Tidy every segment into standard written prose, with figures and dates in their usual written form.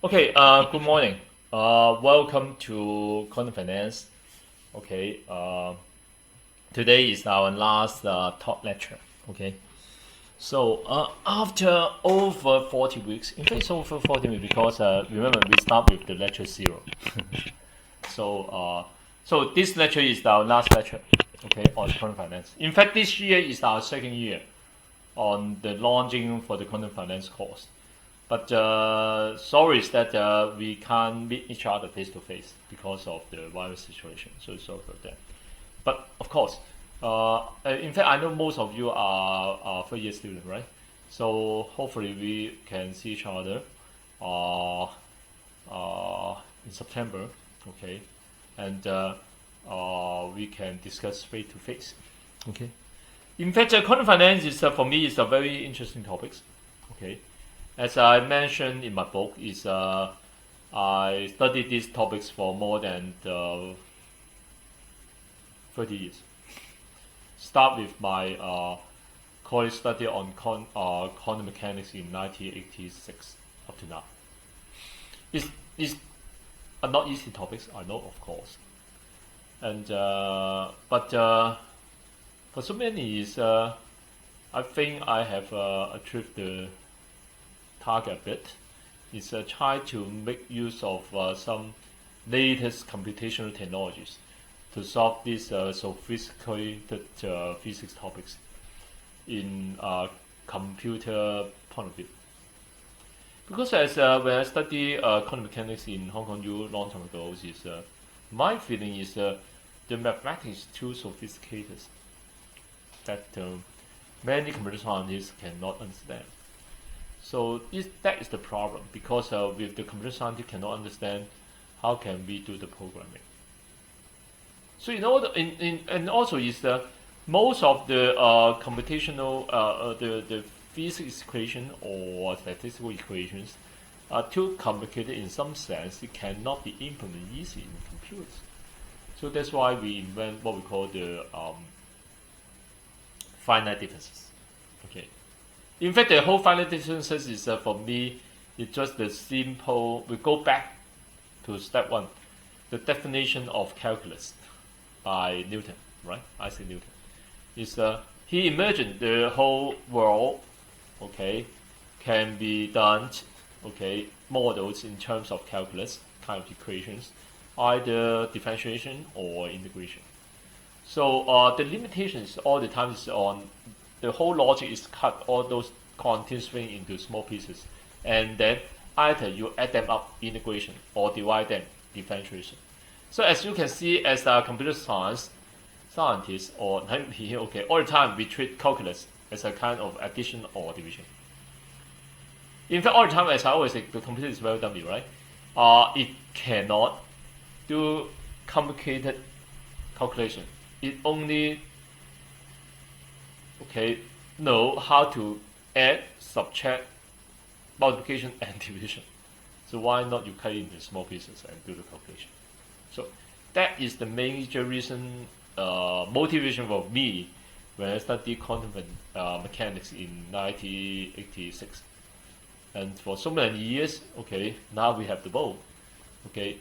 Okay, good morning. Welcome to Quantum Finance. Okay, today is our last talk lecture. Okay, so after over 40 weeks, in fact, it's over 40 weeks because remember we start with the lecture zero. So, so this lecture is our last lecture. Okay, on quantum finance. In fact, this year is our second year on the launching for the quantum finance course. But sorry is that we can't meet each other face to face because of the virus situation. So sorry for that. But of course, in fact, I know most of you are third year students, right? So hopefully we can see each other uh, in September, okay? And we can discuss face to face, okay? In fact, quantum finance is for me is a very interesting topic, okay? As I mentioned in my book, is I studied these topics for more than 30 years. Start with my college study on quantum mechanics in 1986 up to now. It's not easy topics, I know, of course. And but for so many is I think I have achieved the target a bit is try to make use of some latest computational technologies to solve these sophisticated physics topics in computer point of view. Because as when I study quantum mechanics in Hong Kong U long time ago, is my feeling is the mathematics is too sophisticated that many computer scientists cannot understand. So that is the problem because with the computer scientist cannot understand how can we do the programming. So and also is most of the computational the physics equation or statistical equations are too complicated in some sense. It cannot be implemented easily in computers. So that's why we invent what we call the finite differences. Okay. In fact, the whole finite differences is for me, it's just the simple. We go back to step one, the definition of calculus by Newton, right? Isaac Newton. Is he imagined the whole world, okay, can be done, okay, models in terms of calculus kind of equations, either differentiation or integration. So the limitations all the time is on the whole logic is cut all those continuous string into small pieces, and then either you add them up integration or divide them differentiation. So as you can see, as a computer scientist or okay, all the time we treat calculus as a kind of addition or division. In fact, all the time, as I always say, the computer is very dummy, right? It cannot do complicated calculation. It only know how to add, subtract, multiplication, and division. So why not you cut it into small pieces and do the calculation? So that is the major reason, motivation for me when I studied quantum mechanics in 1986. And for so many years, okay, now we have the both, okay,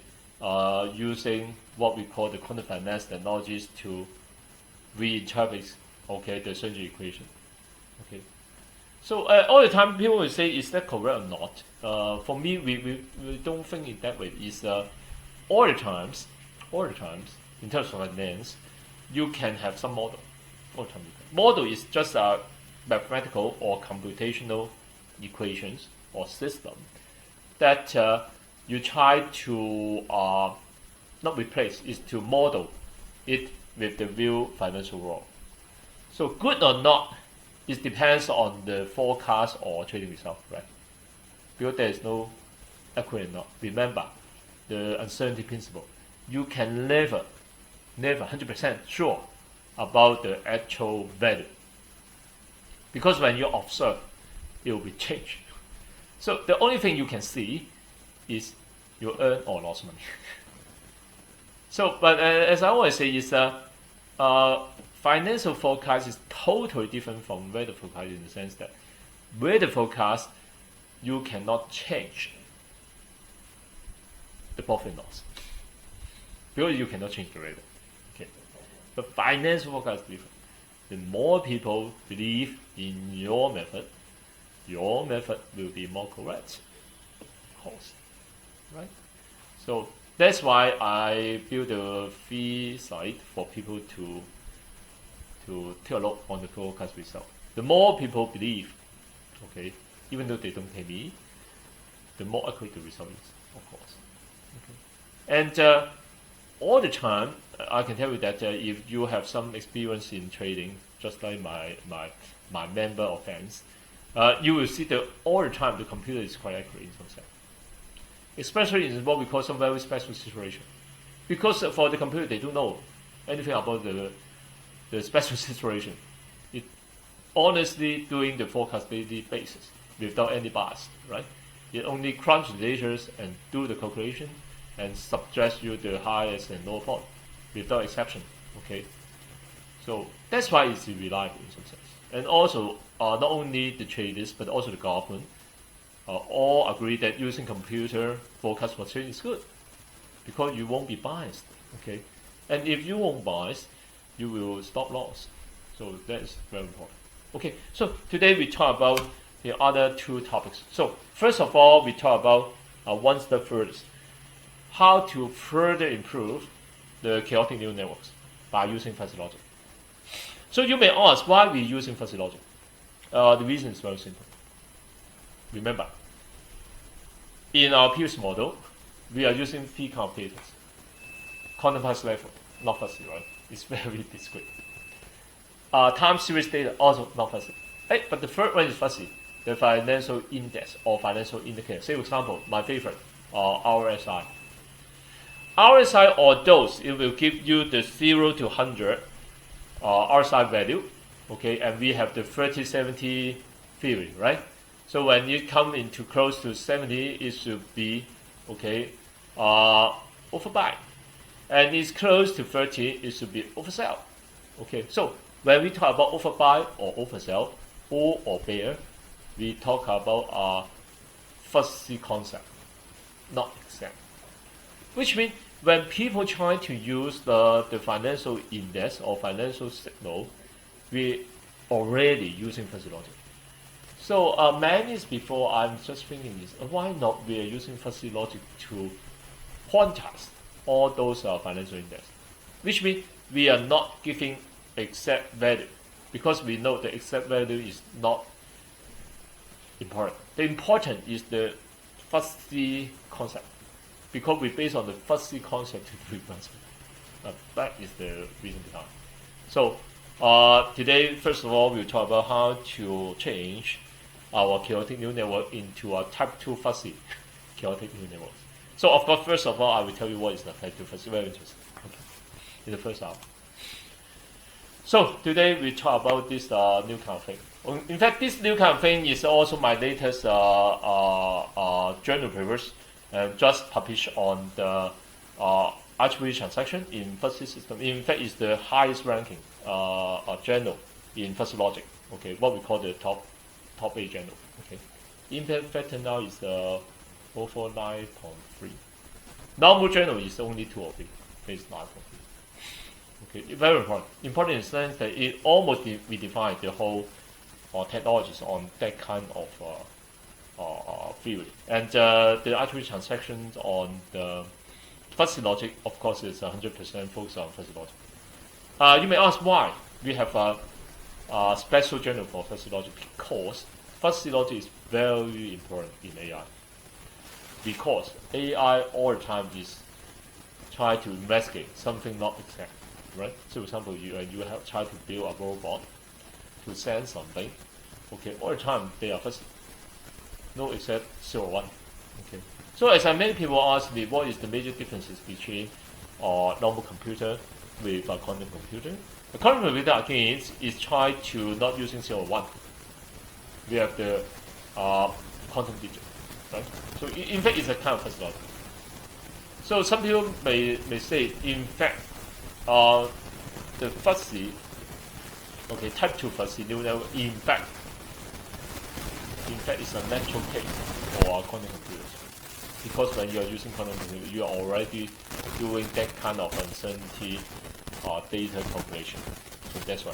using what we call the quantum finance technologies to reinterpret, okay, the Schrödinger equation. Okay, so all the time people will say, is that correct or not? For me, we don't think it that way. Is all the times, in terms of finance, you can have some model. All the time, model is just a mathematical or computational equations or system that you try to not replace, is to model it with the real financial world. So good or not, it depends on the forecast or trading result, right? Because there is no accurate or not. Remember the uncertainty principle. You can never 100% sure about the actual value. Because when you observe, it will be changed. So the only thing you can see is you earn or lost money. So, but as I always say, is financial forecast is totally different from weather forecast in the sense that weather forecast you cannot change the profit and loss. Because you cannot change the rate. Okay. But financial forecast is different. The more people believe in your method will be more correct. Of course. Right? So that's why I build a free site for people to take a look on the forecast result. The more people believe, okay, even though they don't pay me, the more accurate the result is, of course. Okay. And all the time, I can tell you that if you have some experience in trading, just like my member or fans, you will see that all the time the computer is quite accurate in some sense. Especially in what we call some very special situation. Because for the computer, they don't know anything about the special situation. It honestly doing the forecast daily basis without any bias, right? It only crunch the data and do the calculation and suggest you the highest and low point without exception, okay? So that's why it's reliable in some sense. And also, not only the traders, but also the government all agree that using computer forecast for trading is good because you won't be biased, okay? And if you won't bias, you will stop loss. So that's very important. Okay, so today we talk about the other two topics. So first of all, we talk about one step further, how to further improve the chaotic neural networks by using fuzzy logic. So you may ask why we're using fuzzy logic. The reason is very simple. Remember, in our previous model, we are using three kind of data. Quantized level, not fuzzy, right? It's very discrete. Time series data, also not fuzzy. Hey, but the third one is fuzzy, the financial index or financial indicator. Say, for example, my favorite, RSI. RSI or those, it will give you the 0 to 100 RSI value, okay, and we have the 30-70 theory, right? So when you come into close to 70, it should be, okay, overbuy. And it's close to 30, it should be oversell. Okay, so when we talk about overbuy or oversell, bull or bear, we talk about a fuzzy concept, not exact. Which means when people try to use the financial index or financial signal, we already using fuzzy logic. So many years before, I'm just thinking this, why not we are using fuzzy logic to quantize all those financial index, which means we are not giving exact value because we know the exact value is not important. The important is the fuzzy concept because we base on the fuzzy concept to do replacement. That is the reason behind. So today, first of all, we'll talk about how to change our chaotic neural network into a type 2 fuzzy chaotic neural network. So of course, first of all, I will tell you what is the type 2 fuzzy. Very interesting. Okay. In the first hour. So today we talk about this new kind of thing. In fact, this new kind of thing is also my latest journal papers, just published on the attribute transaction in fuzzy system. In fact, it's the highest ranking journal in fuzzy logic. Okay, what we call the top 8 journal. Okay, impact factor now is 449.3. Normal journal is only 2 or 3. It's 9.3. Okay, very important. Important in the sense that it almost redefines the whole technologies on that kind of theory. And the attribute transactions on the fuzzy logic, of course, is 100% focused on fuzzy logic. You may ask why we have a special journal for fuzzy logic, because fuzzy logic is very important in AI. Because AI all the time is trying to investigate something not exact, right? So, for example, you have tried to build a robot to sense something. Okay, all the time they are fuzzy, no except 0 or 1. Okay. So, as many people ask me, what is the major differences between normal computer with a quantum computer? The quantum computer again is trying to not using 0 or 1. We have the quantum digit, right? So in fact, it's a kind of fuzzy logic. So some people may say, in fact, the fuzzy, okay, type 2 fuzzy neural network, in fact, it's a natural case for quantum computers. because when you are using quantum computing, you are already doing that kind of uncertainty data calculation. So that's why.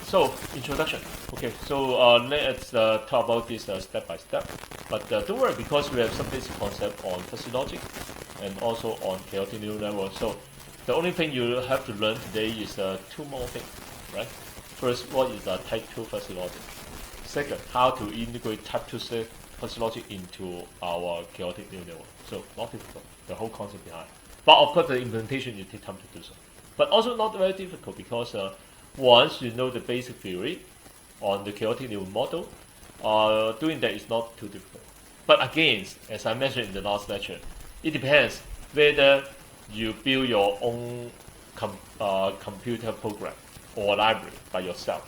So introduction. Okay, so let's talk about this step by step. But don't worry, because we have some basic concept on fuzzy logic and also on chaotic neural network. So the only thing you have to learn today is two more things, right? First, what is type 2 fuzzy logic? Second, how to integrate type 2 fuzzy logic into our chaotic neural network. So not difficult, the whole concept behind. But of course, the implementation, you take time to do so. But also not very difficult, because once you know the basic theory on the chaotic neural model, doing that is not too difficult. But again, as I mentioned in the last lecture, it depends whether you build your own computer program or library by yourself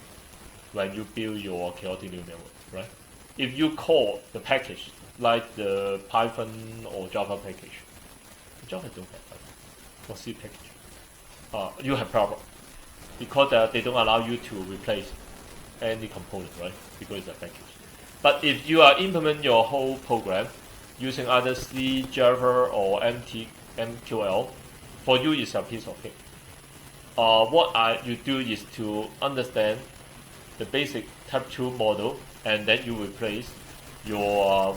when you build your chaotic neural network, right? If you call the package like the Python or Java package, Java don't have Python or C package, you have problem, because they don't allow you to replace any component, right? Because it's a package. But if you are implement your whole program using either C, Java, or MQL, for you it's a piece of cake. What you do is to understand the basic type 2 model, and then you replace your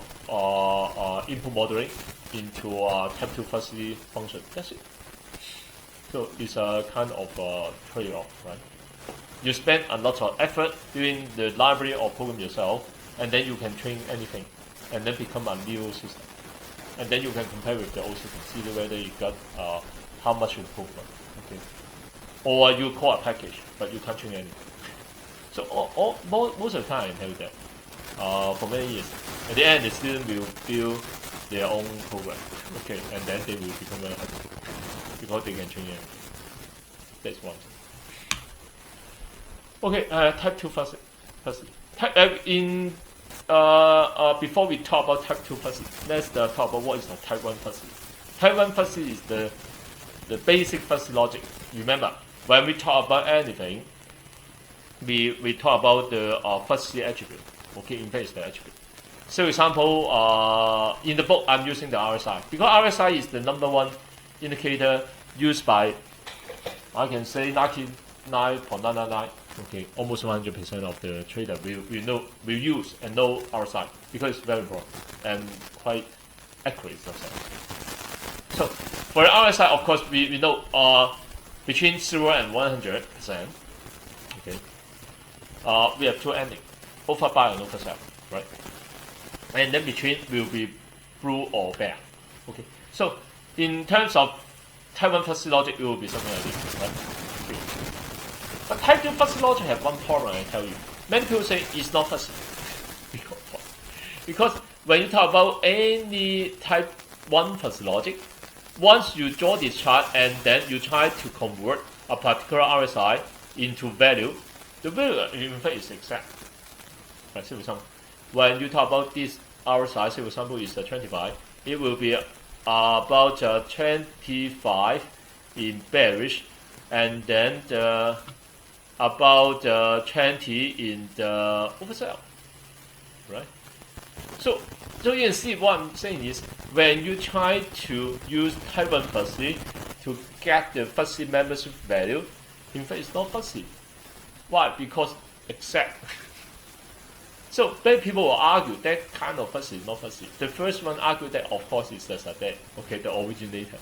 input modeling into type 2 fuzzy function. That's it. So it's a kind of trade-off, right? You spend a lot of effort doing the library or program yourself, and then you can train anything, and then become a new system. And then you can compare with the old system, see whether you got how much improvement. Okay. Or you call a package, but you can't train anything. So most of the time, I tell you that for many years, at the end, the student will build their own program. Okay, and then they will become very happy because they can train anything. That's one thing. Okay, type 2 fuzzy. Before we talk about type 2 fuzzy, let's talk about what is the type 1 fuzzy. Type 1 fuzzy is the basic fuzzy logic. Remember, when we talk about anything, we talk about the fuzzy attribute. Okay, in fact, it's the attribute. So, example, in the book, I'm using the RSI, because RSI is the #1 indicator used by, I can say, 99.999. Okay, almost 100% of the trader will use and know RSI, because it's very important and quite accurate. So for the RSI, of course, we know between 0 and 100%. Okay, we have two endings, over bar and over cell, right? And then between will be blue or bear. Okay, so in terms of type 1 fuzzy logic, it will be something like this, right? Okay. But type 2 fuzzy logic have one problem, I tell you. Many people say it's not fuzzy. Because when you talk about any type 1 fuzzy logic, once you draw this chart and then you try to convert a particular RSI into value, the value in fact is exact. Right, say for example, when you talk about this RSI, say for example is 25, it will be about 25 in bearish, and then about 20 in the oversell, right? So you can see what I'm saying is, when you try to use type 1 fuzzy to get the fuzzy membership value, in fact it's not fuzzy. Why? Because exact. So many people will argue that kind of fuzzy is not fuzzy. The first one argued that, of course, is the Sadet, okay, the originator.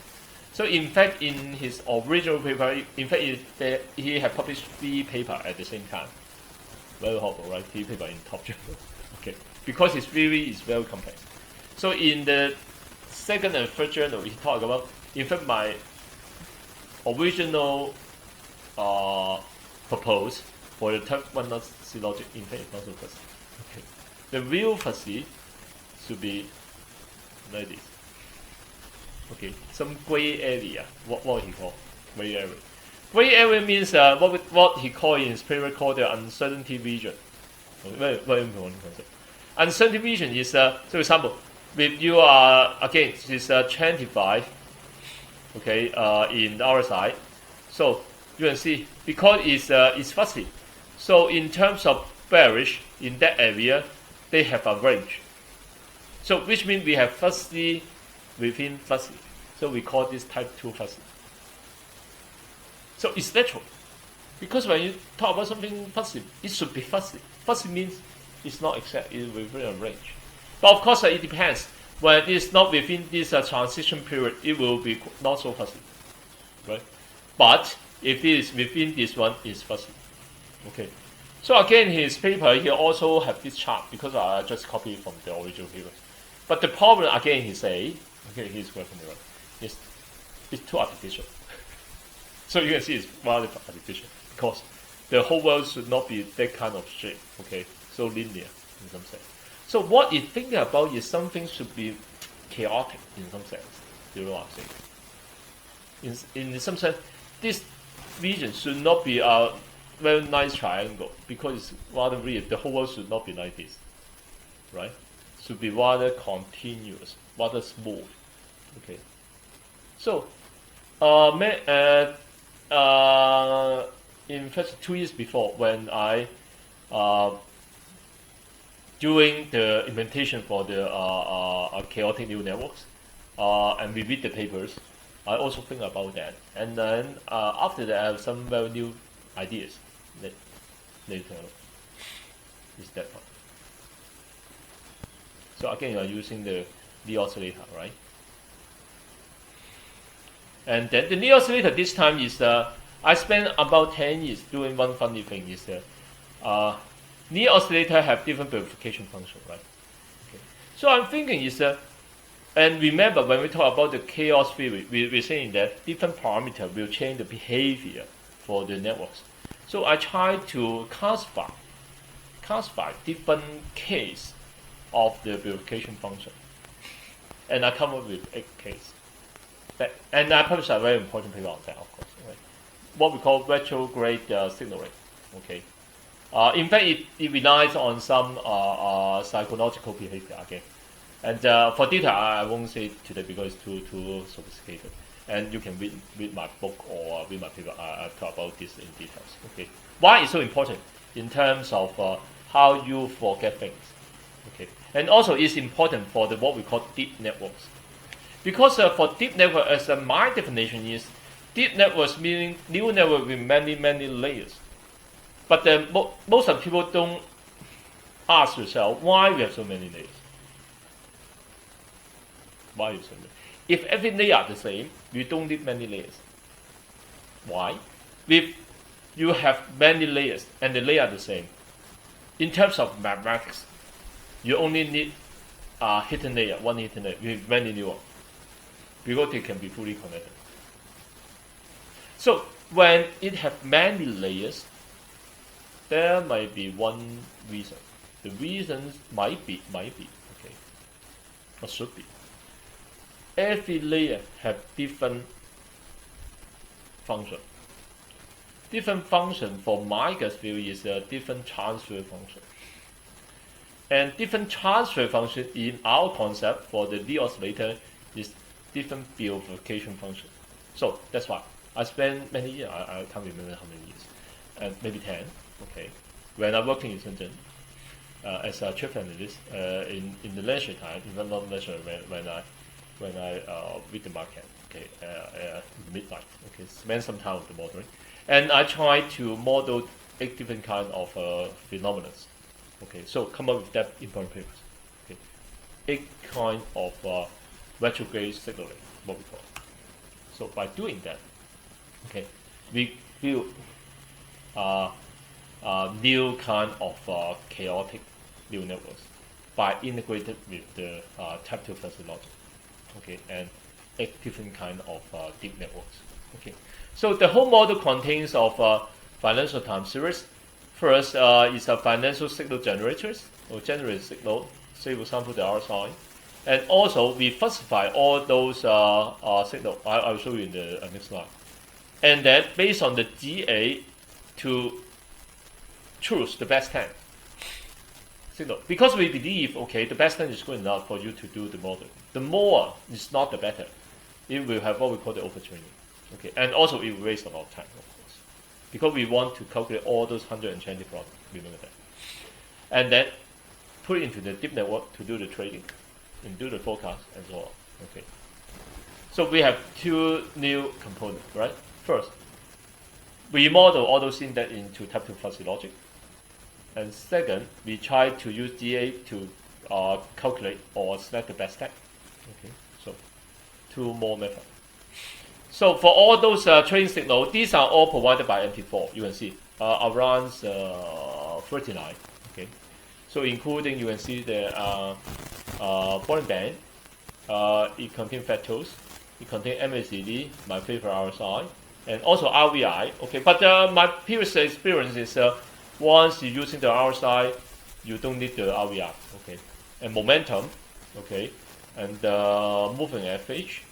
So in fact, in his original paper, in fact, he had published 3 papers at the same time. Very horrible, right? 3 papers in top journal. Okay, because his theory is very complex. So in the second and third journal, he talked about, in fact, my original proposal for the type 1 fuzzy logic, in fact, is not so fuzzy. Okay, the real fuzzy should be like this. Okay, some gray area. What he call gray area? Gray area means what he called in his paper called the uncertainty region. Very important concept. Uncertainty region is so for example, if you are again is 25, okay, in the RSI, so you can see because it's fuzzy. So in terms of bearish in that area, they have a range. So which means we have fuzzy within fuzzy. So we call this type 2 fuzzy. So it's natural. Because when you talk about something fuzzy, it should be fuzzy. Fuzzy means it's not exact, it's within a range. But of course, it depends. When it's not within this transition period, it will be not so fuzzy, right? But if it is within this one, it's fuzzy. Okay. So again, his paper, he also have this chart because I just copied it from the original paper. But the problem, again, he say, okay, he's working right. It's too artificial. So you can see it's rather artificial because the whole world should not be that kind of shape, okay? So linear in some sense. So what he's thinking about is something should be chaotic in some sense. Do you know what I'm saying? In some sense, this region should not be a very nice triangle because it's rather weird. The whole world should not be like this, right? Should be rather continuous, rather smooth. Okay. So, in fact, 2 years before, when I doing the implementation for the chaotic neural networks, and we read the papers, I also think about that. And then after that, I have some very new ideas. Later, is that part. So again, you are using the neuro-oscillator, right? And then the neuro-oscillator this time is I spent about 10 years doing one funny thing is neuro-oscillator have different verification function, right? Okay. So I'm thinking is and remember when we talk about the chaos theory, we're saying that different parameters will change the behavior for the networks. So I try to classify different case of the verification function, and I come up with 8 cases. And I published a very important paper on that, of course. Right? What we call retrograde signaling. Okay. In fact, it relies on some psychological behavior again. And for data, I won't say today because it's too sophisticated. And you can read my book or read my paper. I talk about this in details. Okay. Why it's so important in terms of how you forget things. Okay. And also, it's important for the what we call deep networks. Because for deep network, as my definition is, deep networks meaning neural network with many layers. But most of people don't ask yourself why we have so many layers. Why is so many? If every layer are the same, you don't need many layers. Why? If you have many layers and the layers are the same, in terms of mathematics, you only need a hidden layer, one hidden layer with many neurons, because they can be fully connected. So when it has many layers, there might be one reason. The reasons might be, okay, or should be. Every layer have different function. Different function for my gut feel is a different transfer function. And different transfer function in our concept for the neuro-oscillator is different verification function. So that's why I spent many years, I can't remember how many years, maybe 10, okay, when I working in Shenzhen as a chief analyst in the leisure time, even not leisure, when I read the market, okay, midnight, okay, spend some time with the modeling, and I try to model 8 different kind of phenomena. Okay, so come up with that important papers. Okay, 8 kind of retrograde signaling, what we call. So by doing that, okay, we build new kind of chaotic neural networks by integrated with the type 2 fuzzy logic. Okay, and 8 different kind of deep networks. Okay, so the whole model contains of financial time series. First is a financial signal generators or generate signal, say for example the RSI, and also we falsify all those signals. I'll show you in the next slide. And then based on the GA to choose the best 10 signal, because we believe okay the best 10 is good enough for you to do the model. The more is not the better. It will have what we call the overtraining. Okay, and also it will waste a lot of time, of course, because we want to calculate all those 120 problems. Remember that. And then put it into the deep network to do the trading and do the forecast and so on. Okay. So we have two new components, right? First, we model all those index into type 2 fuzzy logic. And second, we try to use GA to calculate or select the best stack. Okay, so two more methods. So for all those trading signals, these are all provided by MT4. You can see around 39. Okay, so including you can see the bottom band. It contains factors. It contains MACD, my favorite RSI, and also RVI. Okay, but my previous experience is once you're using the RSI, you don't need the RVI. Okay, and momentum. Okay, and moving average.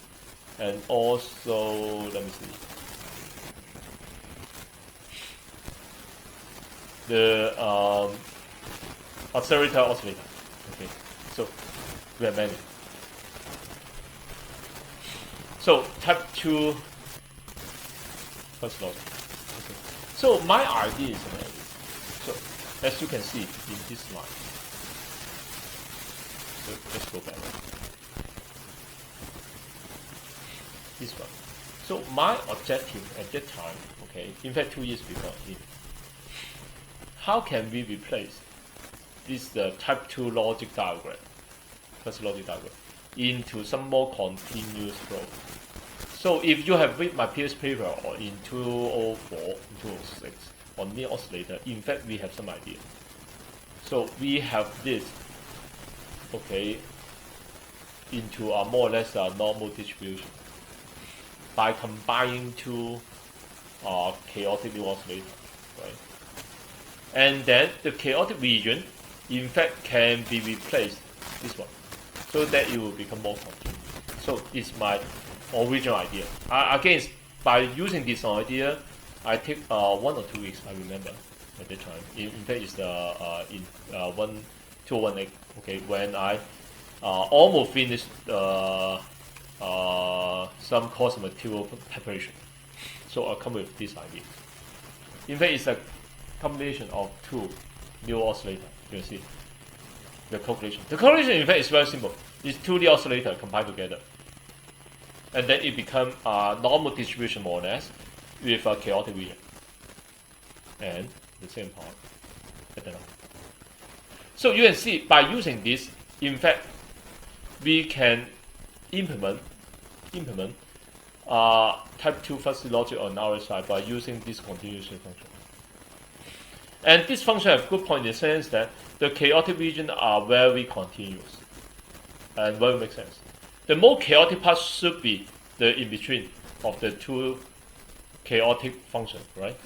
And also, let me see, the oscillator. Okay, so we have many. So type 2 first logic. Okay. So my idea is so as you can see in this slide. So let's go back. This one. So my objective at that time, okay, in fact 2 years before, how can we replace this type 2 logic diagram, first logic diagram, into some more continuous flow? So if you have read my previous paper or in 2004, 2006 on neuro-oscillator, in fact we have some idea. So we have this, okay, into a more or less normal distribution by combining two chaotic neuro-oscillator, right? And then the chaotic region, in fact, can be replaced this one, so that it will become more continuous. So it's my original idea. Again, by using this idea, I take 1 or 2 weeks. I remember at the time. In fact, it's in 2018. Okay, when I almost finished some course material preparation. So I come with this idea. In fact, it's a combination of two neuro-oscillator. You see the calculation. The calculation, in fact, is very simple. It's two neuro-oscillator combined together, and then it becomes a normal distribution more or less with a chaotic region, and the same part at the top. So you can see by using this, in fact, we can implement type 2 fuzzy logic on our side by using this continuation function. And this function has good point in the sense that the chaotic region are very continuous and very make sense. The more chaotic part should be the in-between of the two chaotic functions, right?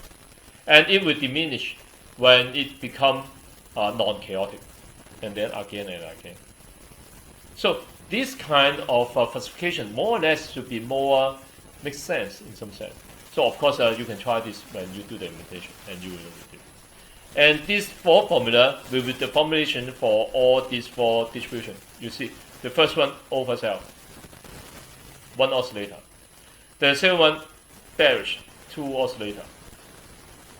And it will diminish when it becomes non-chaotic, and then again and again. So this kind of falsification more or less should be more makes sense in some sense. So of course you can try this when you do the implementation, and you will know it. And this 4 formula will be the formulation for all these 4 distributions. You see, the first one oversell, 1 oscillator. The second one bearish, 2 oscillator.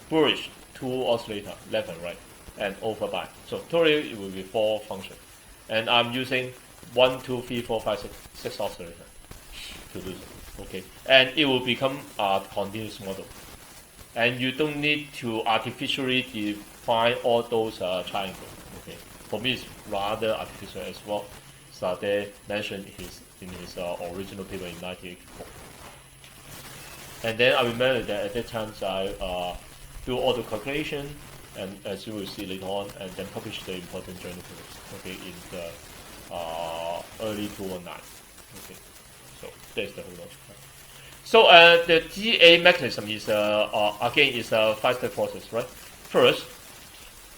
Bullish, 2 oscillator, left and right, and overbuy. So totally it will be 4 functions. And I'm using 1, 2, 3, 4, 5, 6 oscillator to do so. Okay, and it will become a continuous model. And you don't need to artificially define all those triangles. Okay, for me it's rather artificial as well. Sade mentioned in his original paper in 1984. And then I remember that at that time I do all the calculation, and as you will see later on, and then publish the important journal papers. Okay, in the early 2019. Okay, so that's the whole logic. So the GA mechanism is again is a 5-step process, right? First,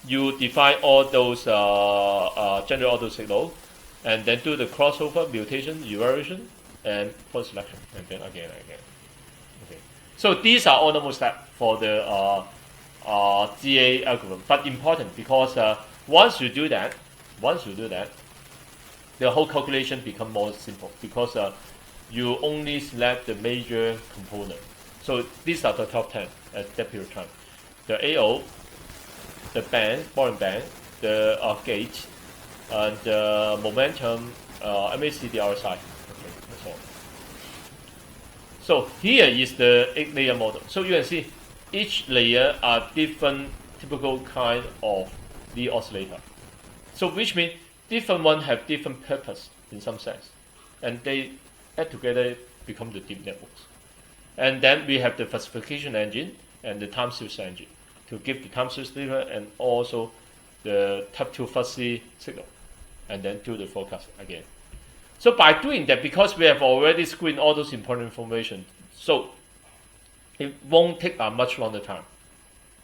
you define all those generate all those signals, and then do the crossover, mutation, evaluation, and point selection, and then again and again. Okay. So these are all normal steps for the GA algorithm, but important because once you do that, the whole calculation becomes more simple because you only select the major component. So these are the top 10 at that period of time. The AO, the band, bottom band, the gauge, and momentum, MAC, the RSI. Okay, that's all. So here is the 8-layer model. So you can see each layer are different typical kind of the oscillator. So which means different one have different purpose in some sense, and they add together become the deep networks. And then we have the classification engine and the time series engine to give the time series data and also the type 2 fuzzy signal, and then do the forecast again. So by doing that, because we have already screened all those important information, so it won't take a much longer time.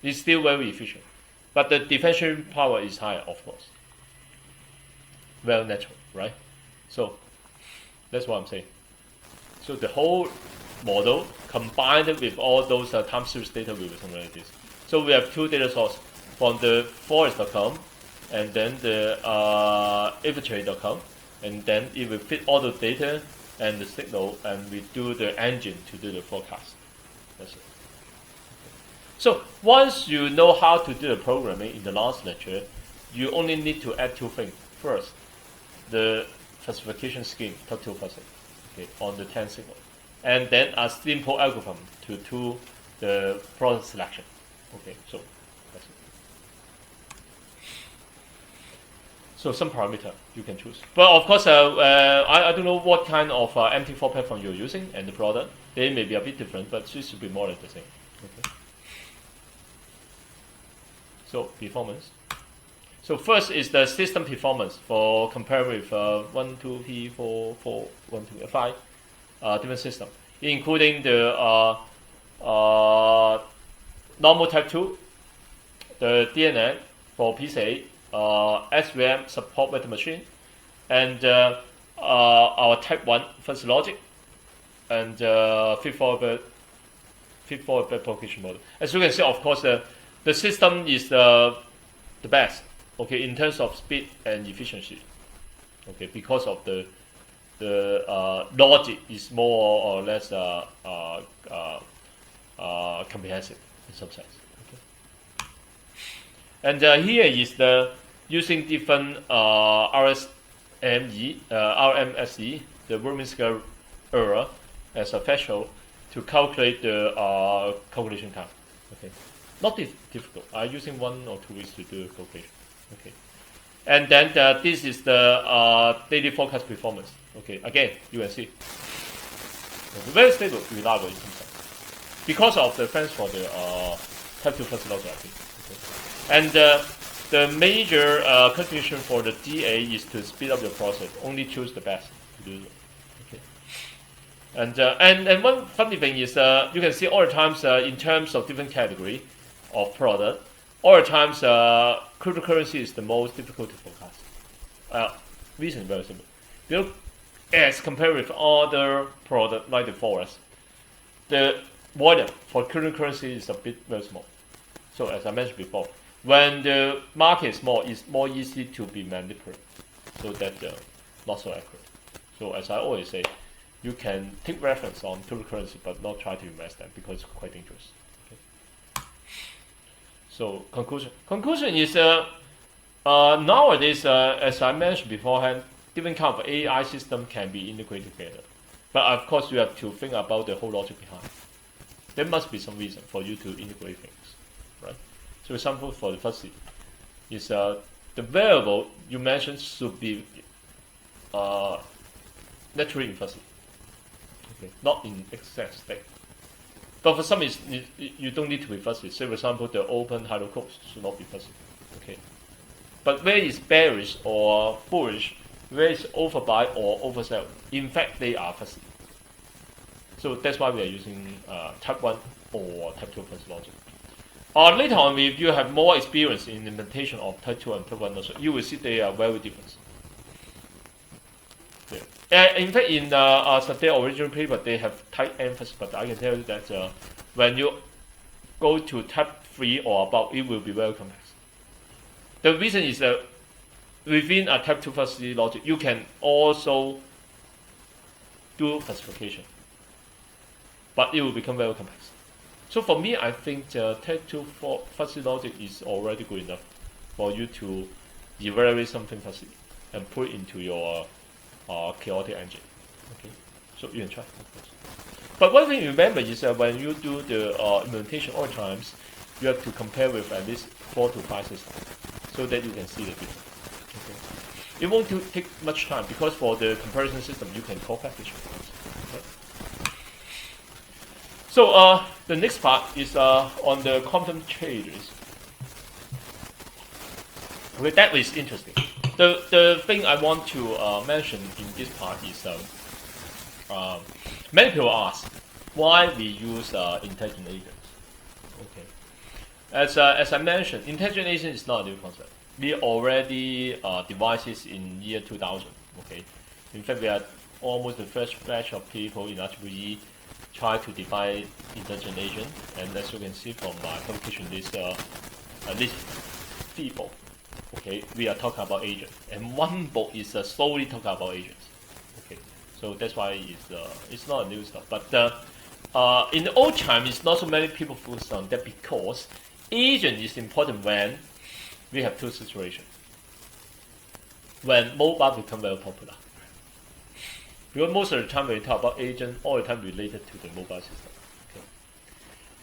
It's still very efficient, but the differentiation power is higher, of course. Well, natural, right? So that's what I'm saying. So the whole model combined with all those time series data will be something like this. So we have two data sources from the forest.com and then the arbitrary.com, and then it will fit all the data and the signal, and we do the engine to do the forecast. That's it. So once you know how to do the programming in the last lecture, you only need to add two things. First, the classification scheme, type 2 fuzzy, okay, on the 10 signal, and then a simple algorithm to do the product selection. Okay, so that's it. So some parameter you can choose, but of course, I don't know what kind of MT4 platform you're using and the product. They may be a bit different, but it should be more or less the same. Okay. So performance. So first is the system performance for comparing with 1, 2, 3, 4, 4, 1, 2, 5 different systems, including the normal type 2, the DNN for PCA, SVM support vector machine, and our type 1 fuzzy logic, and feed-forward propagation model. As you can see, of course, the system is the best, okay, in terms of speed and efficiency, okay, because of the logic is more or less comprehensive in some sense. Okay. And here is the using different RMSE, the Roman scale error, as a threshold to calculate the calculation time. Okay, not difficult. I'm using 1 or 2 weeks to do the calculation. Okay, and then this is the daily forecast performance. Okay, again you can see okay, very stable, reliable in some sense because of the thanks for the type 2 fuzzy logic, I think. Okay. And the major contribution for the DA is to speed up your process. Only choose the best to do it. Okay. And one funny thing is you can see all the times in terms of different category of product, all the times cryptocurrency is the most difficult to forecast. Reason is very simple. Because as compared with other products like the forest, the volume for cryptocurrency is a bit very small. So as I mentioned before, when the market is small, it's more easy to be manipulated. So that's not so accurate. So as I always say, you can take reference on cryptocurrency, but not try to invest them because it's quite dangerous. Okay. So conclusion is nowadays, as I mentioned beforehand, different kind of AI system can be integrated together. But of course, you have to think about the whole logic behind. There must be some reason for you to integrate things, right? So, for example, for the fuzzy, is the variable you mentioned should be naturally in fuzzy, okay, not in exact state. But for some, you don't need to be fuzzy. Say, for example, the open hydrocores should not be fuzzy, okay. But where is bearish or bullish, where is overbuy or oversell, in fact, they are fuzzy. So that's why we are using type 1 or type 2 fuzzy logic. Later on, if you have more experience in implementation of type 2 and type 1 logic, you will see they are very different. Yeah. In fact, in their original paper, they have type N fuzzy, but I can tell you that when you go to type 3 or above, it will be very complex. The reason is that within a type 2 fuzzy logic, you can also do classification, but it will become very complex. So for me, I think the type 2 fuzzy logic is already good enough for you to evaluate something fuzzy. and put into your chaotic engine. Okay, so you can try, of course. But one thing you remember is that when you do the implementation all the times, you have to compare with at least 4 to 5 systems so that you can see the difference. Okay. It won't take much time because for the comparison system, you can co-package. Okay. So the next part is on the quantum traders. Okay, that is interesting. The thing I want to mention in this part is many people ask why we use intelligent agents. Okay, as I mentioned, intelligent agent is not a new concept. We already devised this in year 2000. Okay, in fact, we are almost the first batch of people in IEEE try to define intelligent agent, and as you can see from my publication list, at least people. Okay, we are talking about agents, and one book is slowly talking about agents. Okay, so that's why it's not a new stuff. But in the old time, it's not so many people focus on that because agent is important when we have two situations. When mobile become very popular, because most of the time when we talk about agent, all the time related to the mobile system. Okay.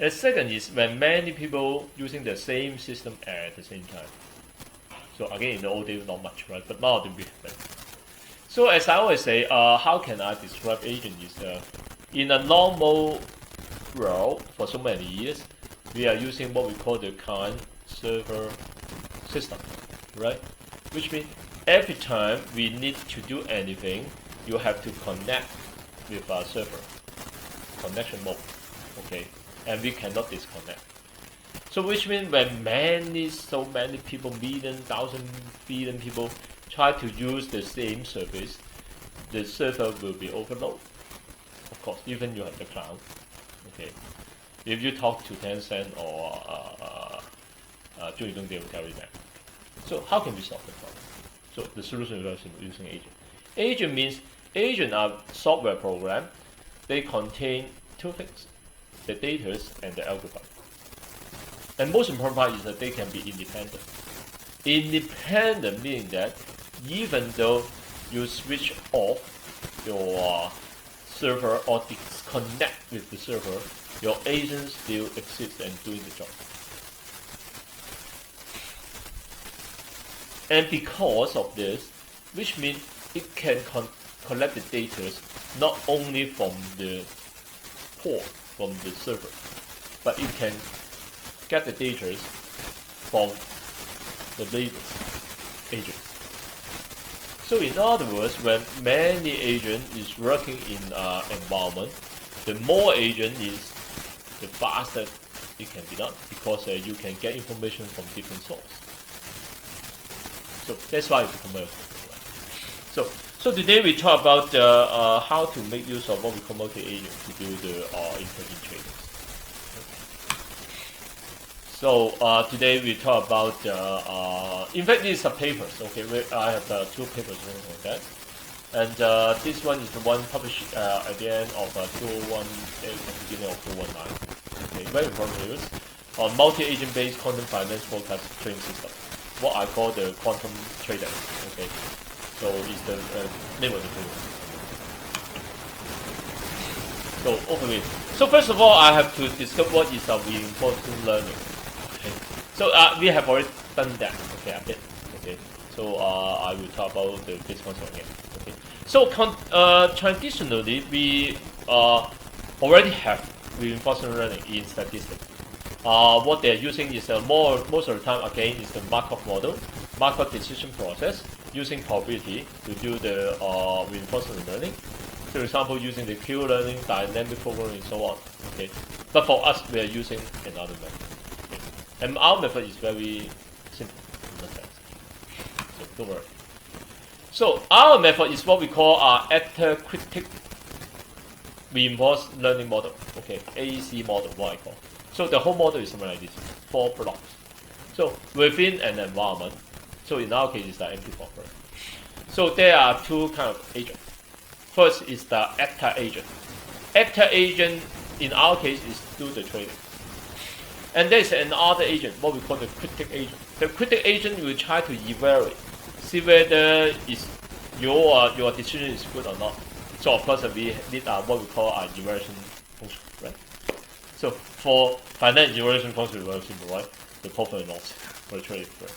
And second is when many people using the same system at the same time. So again, in the old days, not much, right? But now we have that. So as I always say, how can I describe agent is in a normal world for so many years, we are using what we call the client-server system, right? Which means every time we need to do anything, you have to connect with our server, connection mode, okay? And we cannot disconnect. So which means when so many people, million, thousand, billion people try to use the same service, the server will be overloaded. Of course, even you have the cloud. Okay, if you talk to Tencent or Zhuidong, they will tell you that. So how can we solve the problem? So the solution is using agent. Agent means agent are software program. They contain two things: the data and the algorithm. And most important part is that they can be independent. Independent meaning that even though you switch off your server or disconnect with the server, your agent still exists and doing the job. And because of this, which means it can collect the data not only from the port, from the server, but it can get the data from the neighbors agent. So in other words, when many agent is working in environment, the more agent is, the faster it can be done because you can get information from different sources. So that's why it's commercial. So today we talk about how to make use of what we call multi-agent to do the intelligent trading. So today we talk about, in fact these are papers, okay, I have 2 papers on that. And this one is the one published at the end of 2018 and beginning of 2019. Okay, very important papers on multi-agent based quantum finance forecast trading system, what I call the quantum trader, okay. So it's the name of the paper. So overview. So first of all, I have to discuss what is reinforcement learning. So we have already done that, okay, a bit, okay. So I will talk about this concept again, okay. So traditionally, we already have reinforcement learning in statistics. What they are using is most of the time again is the Markov model, Markov decision process, using probability to do the reinforcement learning. So for example, using the Q-learning, dynamic programming, and so on, okay. But for us, we are using another method. And our method is very simple in that sense. So don't worry. So our method is what we call our actor-critic reinforced learning model. Okay, AEC model, what I call. So the whole model is something like this, 4 blocks. So within an environment, so in our case it's the empty buffer. So there are 2 kinds of agents. First is the actor agent. Actor agent in our case is do the trading. And there's another agent, what we call the critic agent. The critic agent will try to evaluate see whether your decision is good or not. So of course we need what we call an evaluation function, right? So for finite evaluation function, very simple, right? The profit and loss for the trading, right?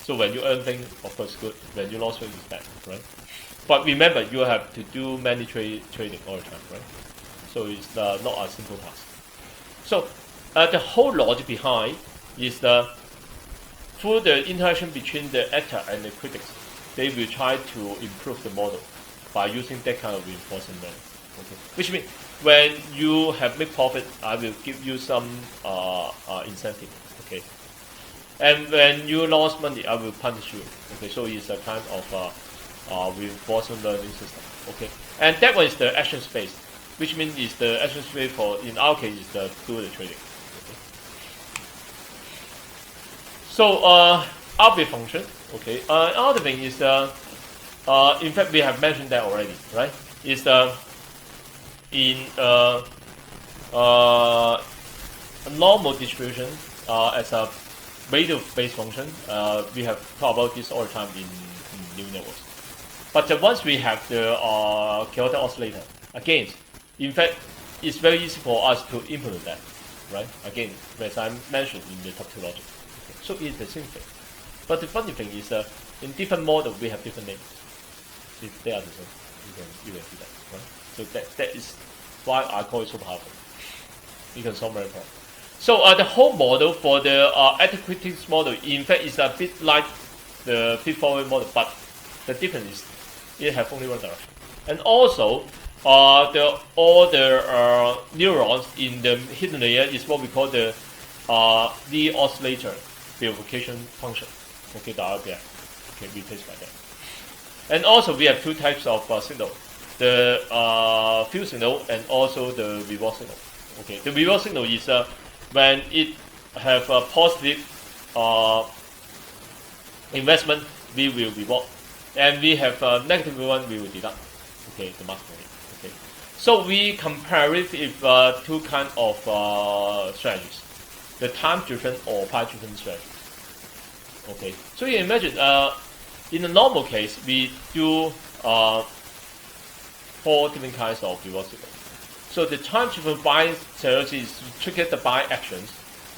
So when you earn things, of course, good. When you lost, it's bad, right? But remember, you have to do many trading all the time, right? So it's not a simple task. So the whole logic behind is through the interaction between the actor and the critics, they will try to improve the model by using that kind of reinforcement learning. Okay? Which means when you have made profit, I will give you some incentive. Okay. And when you lost money, I will punish you. Okay, so it's a kind of reinforcement learning system. Okay, and that one is the action space, which means it's the action space for, in our case, is the do the trading. Okay. So output function. Okay, another thing is in fact we have mentioned that already, right? Is in a normal distribution as a radio-based function, we have talked about this all the time in neural networks. But once we have the chaotic oscillator, again, in fact, it's very easy for us to implement that, right? Again, as I mentioned in the top two logic. Okay. So it's the same thing. But the funny thing is in different models, we have different names. If they are the same, you can see that, right? So that is why I call it so powerful. You can solve many problems. So the whole model for the actor-critics model, in fact, is a bit like the feed-forward model, but the difference is it has only one direction. And also, all the neurons in the hidden layer is what we call the neuro-oscillator verification function. Okay, the RPF. Okay, replaced by that. And also, we have two types of signal: the field signal and also the reward signal. Okay, the reward signal is when it have a positive investment, we will reward, and we have a negative one, we will deduct. Okay, the mask money. Okay, so we compare it with two kinds of strategies: the time-driven or price-driven strategy. Okay, so you imagine in a normal case, we do 4 different kinds of reward signal. So the time-driven buying strategy is to trigger the buy actions,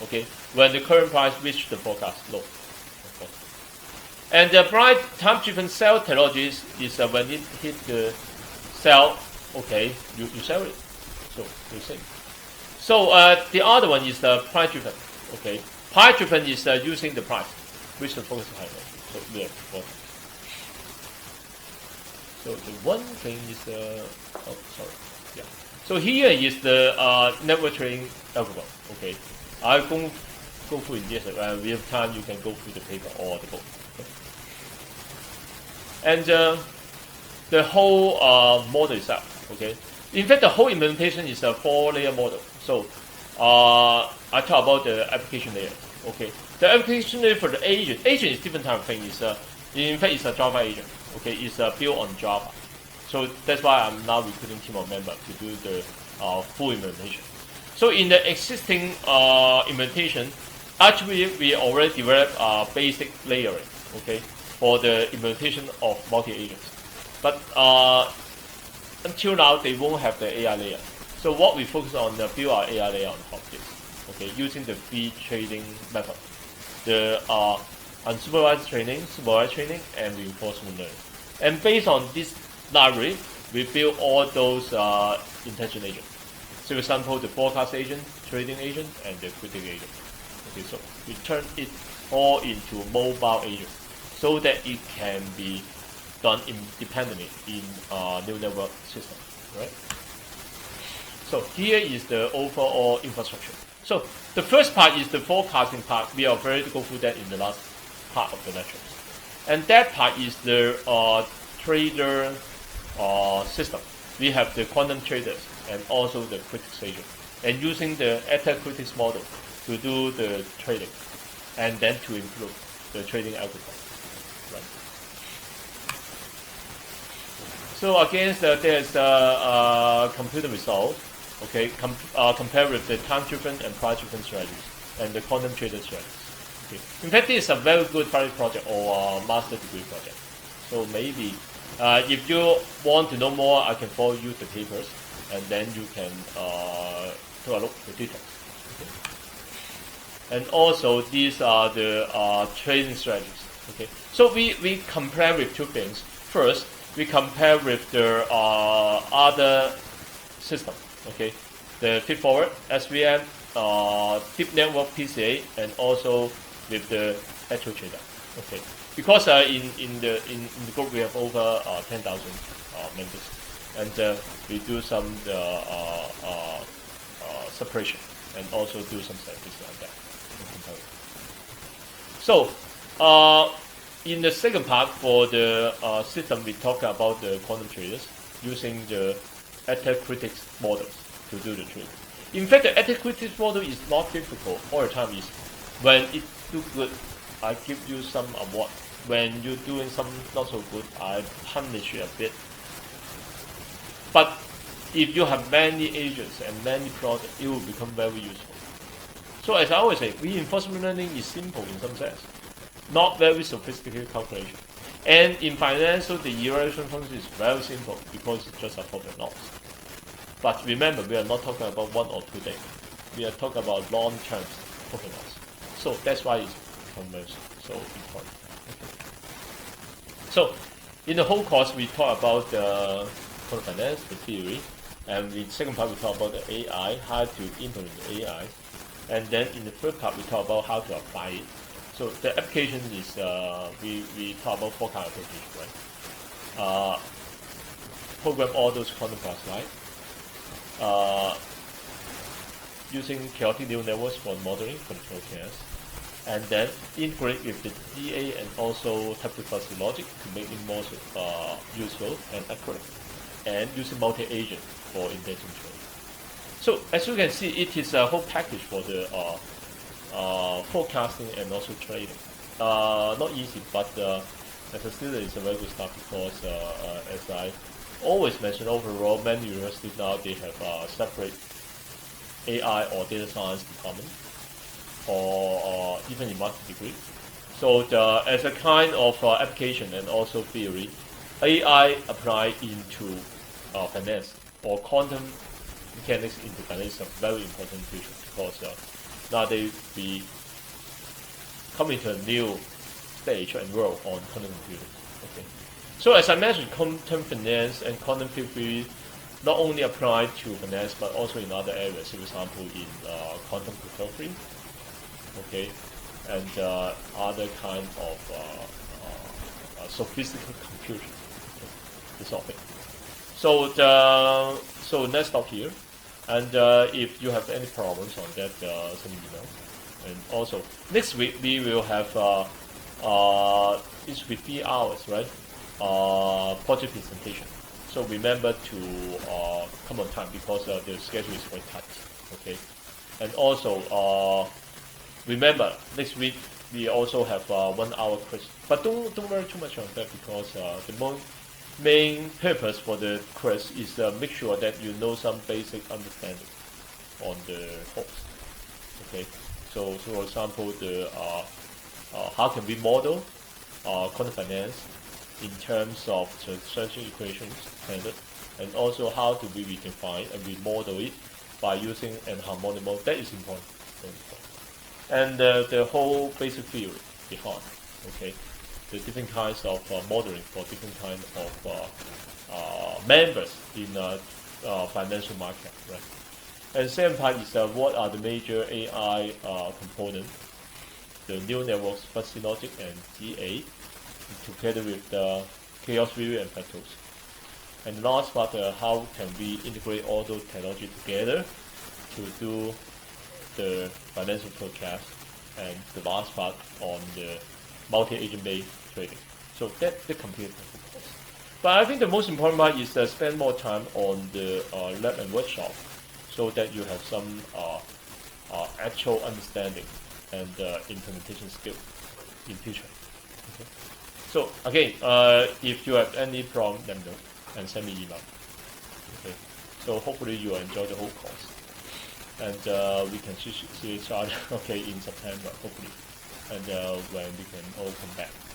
okay, when the current price reaches the forecast low. Okay. And the time-driven sell technology is when it hit the sell, okay, you sell it. So you see. So the other one is the price-driven. Okay, price-driven is using the price, which the focus high. So we have one. So the one thing is yeah. So here is the network trading algorithm. Okay, I'll go through in this. We have time. You can go through the paper or the book. Okay. And the whole model itself. Okay. In fact, the whole implementation is a 4-layer model. So I talk about the application layer. Okay. The application layer for the agent. Agent is different type of thing. Is in fact it's a Java agent. Okay, it's built on Java. So that's why I'm now recruiting team of members to do the full implementation. So in the existing implementation, actually we already developed basic layering, okay, for the implementation of multi-agents. But until now, they won't have the AI layer. So what we focus on, build our AI layer on top of this, okay, using the free trading method, the unsupervised training, supervised training, and reinforcement learning. And based on this library, we build all those intelligent agents. So for example, the forecast agent, trading agent, and the critic agent. Okay, so we turn it all into mobile agent so that it can be done independently in neural network system, right? So here is the overall infrastructure. So the first part is the forecasting part. We are ready to go through that in the last part of the lecture. And that part is the trader system. We have the quantum traders and also the critics agent. And using the actor critics model to do the trading and then to improve the trading algorithm. Right. So again, there's a computer result. Okay, compare with the time-driven and price-driven strategies and the quantum trader strategies. Okay. In fact, this is a very good private project or master degree project. So maybe if you want to know more, I can forward you the papers, and then you can take a look at the details. Okay. And also, these are the trading strategies. Okay. So we compare with two things. First, we compare with the other system. Okay, the feed-forward SVM, deep network PCA, and also with the actual trader. Okay, because in the group we have over 10,000 members, and we do some separation and also do some statistics like that. So in the second part for the system, we talk about the quantum traders using the critics models to do the trade. In fact, the critics model is not difficult all the time. Is when it do good, I give you some award. When you're doing some not so good, I punish you a bit. But if you have many agents and many products, it will become very useful. So as I always say, reinforcement learning is simple in some sense, not very sophisticated calculation. And in financial, the evaluation function is very simple because it's just a profit loss. But remember, we are not talking about 1 or 2 days. We are talking about long-term profit loss. So that's why it's so important. Okay. So in the whole course, we talk about the quantum finance, the theory, and in the second part, we talk about the AI, how to implement the AI. And then in the third part, we talk about how to apply it. So the application is, we talk about 4 kinds of applications, right? Program all those quantum plus light. Using chaotic neural networks for modeling, control chaos. And then integrate with the DA and also type-to-fuzzy logic to make it more useful and accurate. And using multi-agent for intelligent trading. So as you can see, it is a whole package for the forecasting and also trading. Not easy, but as a student, it's a very good start because, as I always mention, overall, many universities now they have separate AI or data science department, or even in master degree. So as a kind of application and also theory, AI applied into finance or quantum mechanics into finance is a very important feature because nowadays we come into a new stage and world on quantum computing. Okay. So as I mentioned, quantum finance and quantum field theory not only apply to finance but also in other areas. For example, in quantum cryptography, okay, and other kind of sophisticated computing. Okay, this topic. So let's stop here. And if you have any problems on that, send me email. And also next week we will have it should be 3 hours, right? Project presentation. So remember to come on time because the schedule is quite tight. Okay. And also remember next week we also have 1 hour quiz. But don't worry too much on that because the main purpose for the quiz is make sure that you know some basic understanding on the course. Okay, so for example, the how can we model quantum finance in terms of translation equations standard, and also how do we define and we model it by using an harmonic model. That is important. And the whole basic theory behind. Okay. The different kinds of modeling for different kinds of members in financial market, right? And the second part is what are the major AI components, the neural networks, fuzzy logic, and GA, together with the chaos theory and fractals. And the last part, how can we integrate all those technology together to do the financial forecast, and the last part on the multi-agent based trading. So that's the computer course. But I think the most important part is spend more time on the lab and workshop so that you have some actual understanding and implementation skill in future. Okay. So again, if you have any problem, let me know and send me email. Okay. So hopefully you enjoy the whole course. And we can see each other okay in September, hopefully. and when we can all come back.